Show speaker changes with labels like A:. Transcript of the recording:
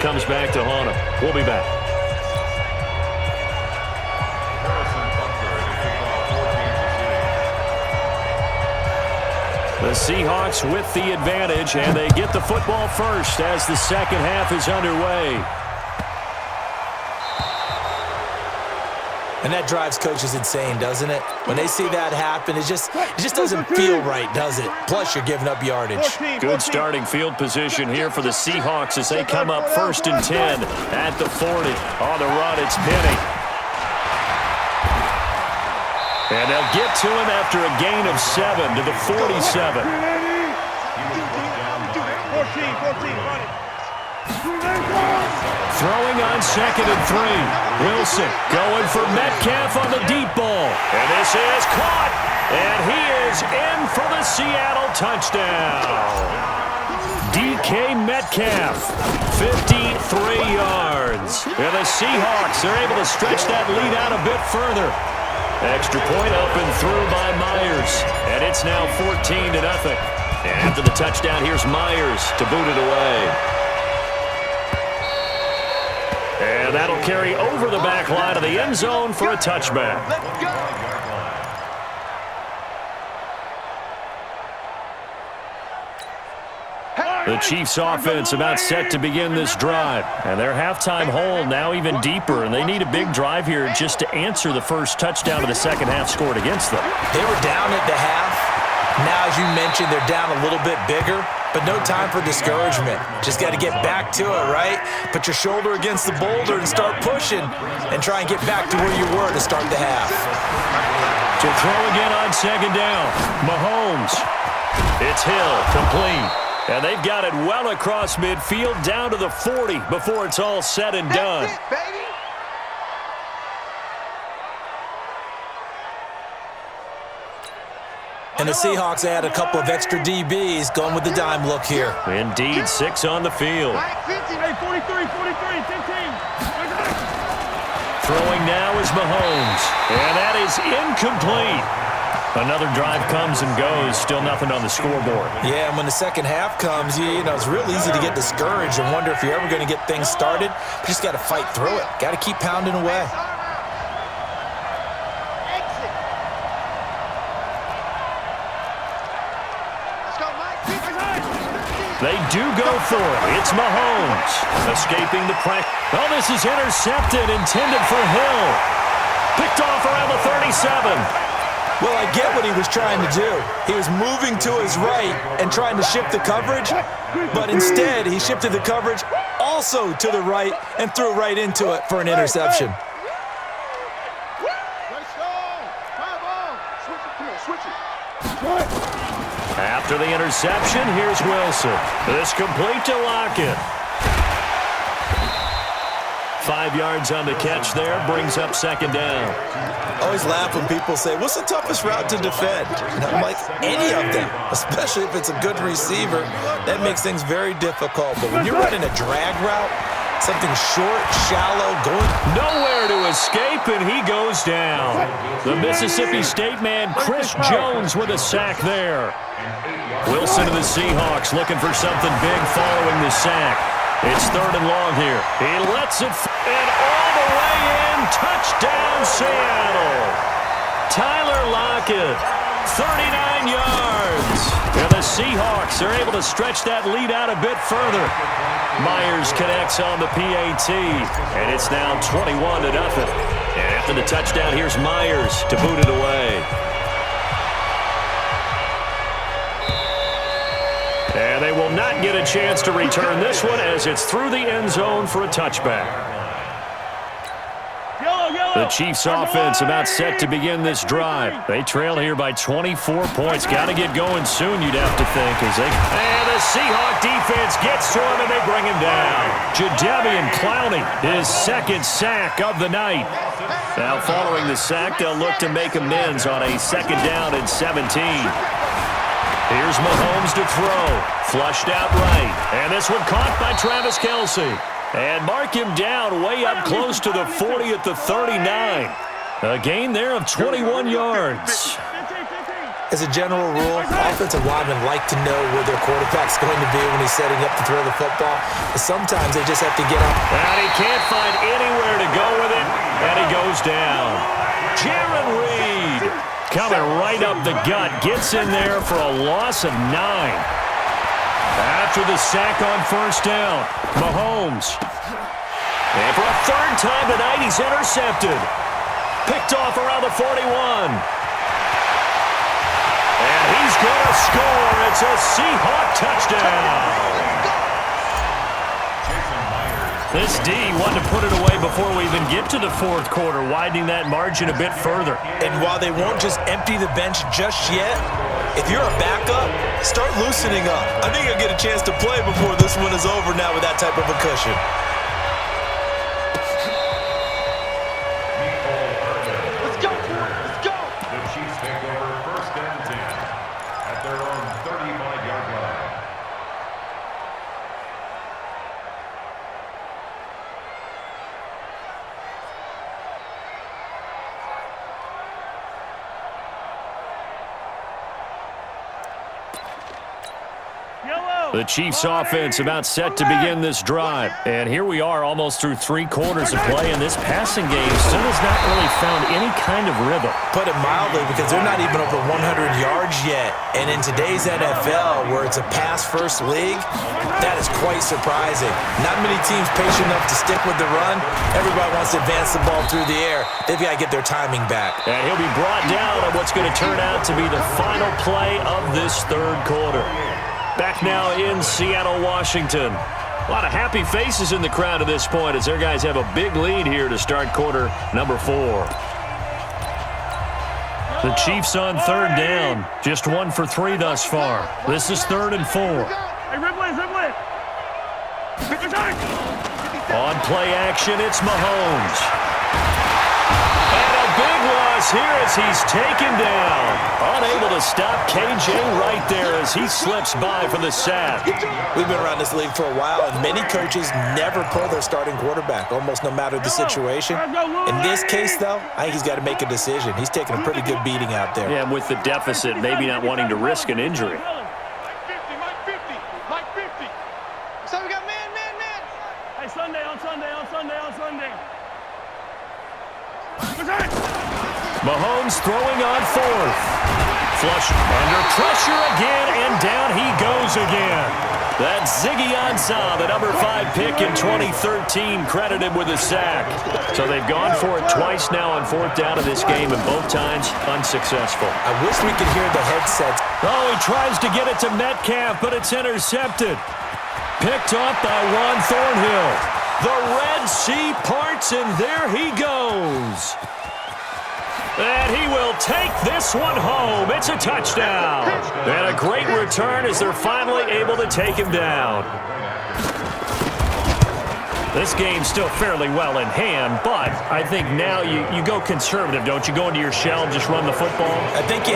A: comes back to haunt him. We'll be back. The Seahawks with the advantage, and they get the football first as the second half is underway.
B: And that drives coaches insane, doesn't it? When they see that happen, it just doesn't feel right, does it? Plus, you're giving up yardage.
A: Good starting field position here for the Seahawks as they come up 1st and 10 at the 40. On the run, it's Penny. And they'll get to him after a gain of 7 to the 47. Throwing on 2nd and 3. Wilson going for Metcalf on the deep ball. And this is caught. And he is in for the Seattle touchdown. DK Metcalf, 53 yards. And the Seahawks are able to stretch that lead out a bit further. Extra point up and through by Myers. And it's now 14-0. And after the touchdown, here's Myers to boot it away. And that'll carry over the back line of the end zone for a touchback. The Chiefs' offense about set to begin this drive. And their halftime hole now even deeper, and they need a big drive here just to answer the first touchdown of the second half scored against them.
B: They were down at the half. Now, as you mentioned, they're down a little bit bigger, but no time for discouragement. Just got to get back to it, right? Put your shoulder against the boulder and start pushing and try and get back to where you were to start the half.
A: To throw again on 2nd down. Mahomes. It's Hill, complete. And they've got it well across midfield down to the 40 before it's all said and done.
C: That's it, baby.
B: And the Seahawks add a couple of extra DBs going with the dime look here.
A: Indeed, 6 on the field.
C: 43, 15.
A: Throwing now is Mahomes. And that is incomplete. Another drive comes and goes. Still nothing on the scoreboard.
B: Yeah, and when the second half comes, you know, it's real easy to get discouraged and wonder if you're ever going to get things started. You just got to fight through it. Got to keep pounding away.
A: They do go for it. It's Mahomes. Escaping the pressure. Oh, this is intercepted, intended for Hill. Picked off around the 37.
B: Well, I get what he was trying to do. He was moving to his right and trying to shift the coverage, but instead he shifted the coverage also to the right and threw right into it for an interception.
A: After the interception, here's Wilson. This complete to Lockett. 5 yards on the catch there, brings up 2nd down.
B: I always laugh when people say, what's the toughest route to defend? And I'm like, any of them, especially if it's a good receiver. That makes things very difficult. But when you're running a drag route, something short, shallow, going
A: nowhere to escape, and he goes down. The Mississippi State man, Chris Jones, with a sack there. Wilson and the Seahawks looking for something big following the sack. It's 3rd and long here. He lets it, and all the way in, touchdown Seattle. Tyler Lockett, 39 yards. And the Seahawks are able to stretch that lead out a bit further. Myers connects on the PAT, and it's now 21-0. And after the touchdown, here's Myers to boot it away. And they will not get a chance to return this one as it's through the end zone for a touchback. The Chiefs offense about set to begin this drive. They trail here by 24 points. Got to get going soon, you'd have to think. And the Seahawk defense gets to him, and they bring him down. Jadeveon Clowney, his 2nd sack of the night. Now following the sack, they'll look to make amends on a 2nd down and 17. Here's Mahomes to throw. Flushed out right. And this one caught by Travis Kelce. And mark him down way up close to the 40 at the 39. A gain there of 21 yards.
B: As a general rule, offensive linemen like to know where their quarterback's going to be when he's setting up to throw the football. But sometimes they just have to get up.
A: And he can't find anywhere to go with it, and he goes down. Jaron Reed coming right up the gut, gets in there for a loss of 9. After the sack on first down, Mahomes. And for a third time tonight, he's intercepted. Picked off around the 41. And he's going to score. It's a Seahawk touchdown. This D wanted to put it away before we even get to the fourth quarter, widening that margin a bit further.
B: And while they won't just empty the bench just yet, if you're a backup, start loosening up. I think you'll get a chance to play before this one is over now with that type of a cushion.
A: The Chiefs offense about set to begin this drive. And here we are almost through 3 quarters of play, and this passing game still has not really found any kind of rhythm.
B: Put it mildly, because they're not even over 100 yards yet. And in today's NFL, where it's a pass-first league, that is quite surprising. Not many teams patient enough to stick with the run. Everybody wants to advance the ball through the air. They've got to get their timing back.
A: And he'll be brought down on what's going to turn out to be the final play of this third quarter. Back now in Seattle, Washington. A lot of happy faces in the crowd at this point as their guys have a big lead here to start quarter number 4. The Chiefs on third down. Just 1 for 3 thus far. This is 3rd and 4. On play action, it's Mahomes. And a big loss here as he's taken down. Unable to stop KJ right there as he slips by for the sack.
B: We've been around this league for a while, and many coaches never pull their starting quarterback, almost no matter the situation. In this case, though, I think he's got to make a decision. He's taking a pretty good beating out there.
A: Yeah, and with the deficit, maybe not wanting to risk an injury.
C: So we got man. Hey, Sunday.
A: Mahomes throwing on 4th. Flush under pressure again, and down he goes again. That's Ziggy Ansah, the number 5 pick in 2013, credited with a sack. So they've gone for it twice now on 4th down in this game, and both times unsuccessful.
B: I wish we could hear the headsets.
A: Oh, he tries to get it to Metcalf, but it's intercepted. Picked up by Juan Thornhill. The Red Sea parts, and there he goes. And he will take this one home. It's a touchdown. And a great return as they're finally able to take him down. This game's still fairly well in hand, but I think now you go conservative, don't you? Go into your shell and just run the football?
B: I think you